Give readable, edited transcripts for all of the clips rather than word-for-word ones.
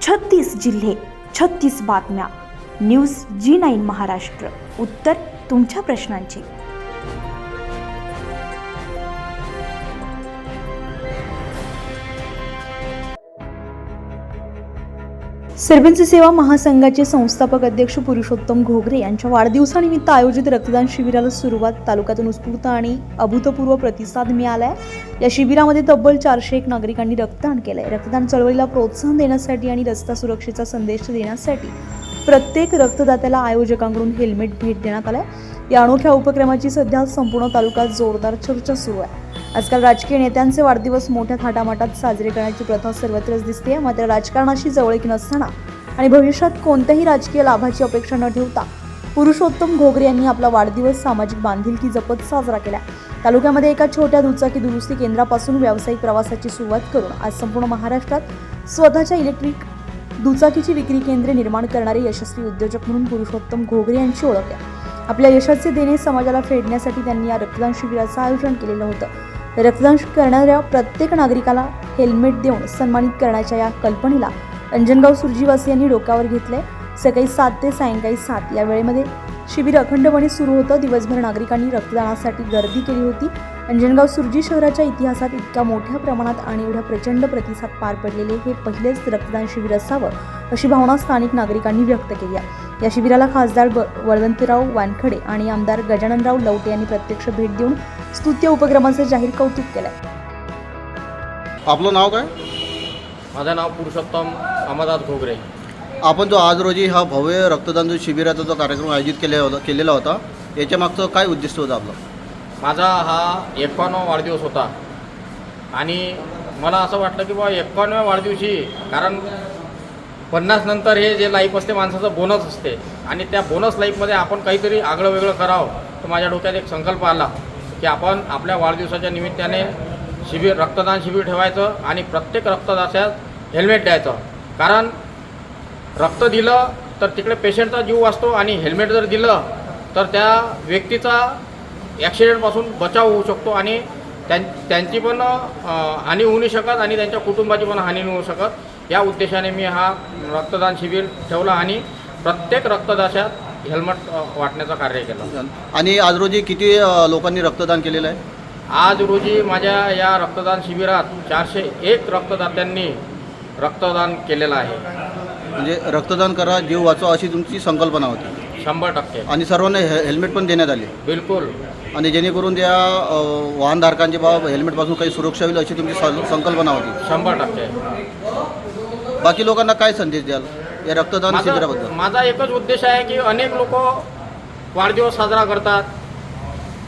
36 जिल्हे, 36 बातम्या. News G9 Maharashtra. उत्तर तुमच्या प्रश्नांची. सरपंच सेवा महासंघाचे संस्थापक अध्यक्ष पुरुषोत्तम घोगरे यांच्या वाढदिवसानिमित्त आयोजित रक्तदान शिबिराला सुरुवात. तालुक्यातून उत्स्फूर्त आणि अभूतपूर्व प्रतिसाद मिळालाय. या शिबिरामध्ये तब्बल 401 नागरिकांनी रक्तदान केलंय. रक्तदान चळवळीला प्रोत्साहन देण्यासाठी आणि रस्ता सुरक्षेचा संदेश देण्यासाठी प्रत्येक रक्तदात्याला आयोजकांकडून हेल्मेट भेट देण्यात आलाय. या अनोख्या उपक्रमाची सध्या संपूर्ण तालुक्यात जोरदार चर्चा सुरू आहे. आजकाल राजकीय नेत्यांचे वाढदिवस मोठ्या थाटामाटात साजरे करण्याची प्रथा सर्वत्रच दिसते. मात्र राजकारणाशी जवळीक नसताना आणि भविष्यात कोणत्याही राजकीय लाभाची अपेक्षा न ठेवता पुरुषोत्तम घोगरे यांनी आपला वाढदिवस सामाजिक बांधिलकी जपत साजरा केला. तालुक्यामध्ये एका छोट्या दुचाकी दुरुस्ती केंद्रापासून व्यावसायिक प्रवासाची सुरुवात करून आज संपूर्ण महाराष्ट्रात स्वतःच्या इलेक्ट्रिक दुचाकीची विक्री केंद्रे निर्माण करणारे यशस्वी उद्योजक म्हणून पुरुषोत्तम घोगरे यांची ओळख आहे. आपल्या यशाचे देणे समाजाला फेडण्यासाठी त्यांनी या रक्तदान शिबिराचं आयोजन केलेलं होतं. रक्तदान करणाऱ्या प्रत्येक नागरिकाला हेल्मेट देऊन सन्मानित करण्याच्या या कल्पनेला अंजनगाव सुरजीवासियांनी डोक्यावर घेतलंय. सकाळी 7 ते सायंकाळी 7 या वेळेमध्ये शिबिर अखंडपणे सुरू होतं. दिवसभर नागरिकांनी रक्तदानासाठी गर्दी केली होती. अंजनगाव सुरजी शहराच्या इतिहासात इतक्या मोठ्या प्रमाणात आणि एवढा प्रचंड प्रतिसाद पार पडलेले हे पहिलेच रक्तदान शिबिर असावं अशी भावना स्थानिक नागरिकांनी व्यक्त केली आहे. या शिबिराला खासदार बळवंतराव वानखडे आणि आमदार गजाननराव लवटे यांनी प्रत्यक्ष भेट देऊन स्तुत्य उपक्रमाचं जाहीर कौतुक केलंय. आपलं नाव काय? माझं नाव पुरुषोत्तम अमरदास घोगरे. आपण जो आज रोजी हा भव्य रक्तदान शिबिराचा जो कार्यक्रम आयोजित केलेला होता याच्या मागचं काय उद्दिष्ट होतं आपलं? माझा हा 51वा वाढदिवस होता आणि मला असं वाटलं की बाबा 51व्या वाढदिवशी, कारण 50 नंतर हे जे लाईफ असते माणसाचं बोनस असते आणि त्या बोनस लाईफमध्ये आपण काहीतरी आगळं वेगळं करावं. तर माझ्या डोक्यात एक संकल्प आला की आपण आपल्या वाढदिवसाच्या निमित्ताने रक्तदान शिबिर ठेवायचं आणि प्रत्येक रक्तदात्यास हेल्मेट द्यायचं. कारण रक्त दिलं तर तिकडे पेशंटचा जीव वाचतो आणि हेल्मेट जर दिलं तर त्या व्यक्तीचा ॲक्सिडेंटपासून बचाव होऊ शकतो आणि त्यांची पण हानी होऊ नाही शकत आणि त्यांच्या कुटुंबाची पण हानी नाही होऊ शकत. या उद्देशाने मी हा रक्तदान शिबिर ठेवला आणि प्रत्येक रक्तदात्यात हेल्मेट वाटण्याचं कार्य केलं. आणि आज रोजी किती लोकांनी रक्तदान केलेलं आहे? आज रोजी माझ्या या रक्तदान शिबिरात 401 रक्तदात्यांनी रक्तदान केलेलं आहे. म्हणजे रक्तदान करा जीव वाचवा अशी तुमची संकल्पना होती? 100%. आणि सर्वांना हेल्मेट पण देण्यात आले? बिलकुल. आणि जेणेकरून त्या वाहनधारकांचे बाबा हेल्मेटपासून काही सुरक्षा होईल अशी तुमची संकल्पना होती? 100%. बाकी लोकांना काय संदेश द्याल या रक्तदान शिबिराबद्दल? माझा एकच उद्देश आहे की अनेक लोक वाढदिवस साजरा करतात,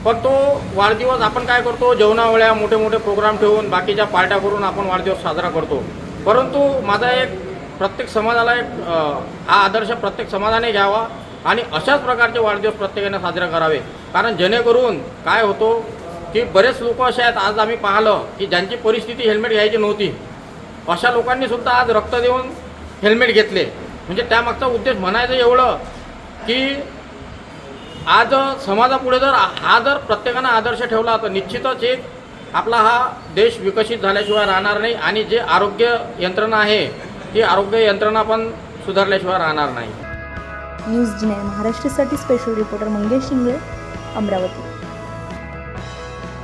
पण तो वाढदिवस आपण काय करतो, जेवणावेळ्या मोठे मोठे प्रोग्राम ठेवून बाकीच्या पार्ट्या करून आपण वाढदिवस साजरा करतो. परंतु माझा एक प्रत्येक समाजाला हा आदर्श प्रत्येक समाजाने घ्यावा आणि अशाच प्रकारचे वाढदिवस प्रत्येकाने साजरे करावे. कारण जेणेकरून काय होतो की बरेच लोक असे आहेत, आज आम्ही पाहिलं की ज्यांची परिस्थिती हेल्मेट घ्यायची नव्हती अशा लोकांनी सुद्धा आज रक्त देऊन हेल्मेट घेतले. म्हणजे त्यामागचा उद्देश म्हणायचं एवढं की आज समाजापुढे जर प्रत्येकानं आदर्श ठेवला तर निश्चितच एक आपला हा देश विकसित झाल्याशिवाय राहणार नाही आणि जे आरोग्य यंत्रणा आहे ती आरोग्य यंत्रणा पण सुधारल्याशिवाय राहणार नाही. न्यूज G9 महाराष्ट्रासाठी स्पेशल रिपोर्टर मंगेश शिंगळे, अमरावती.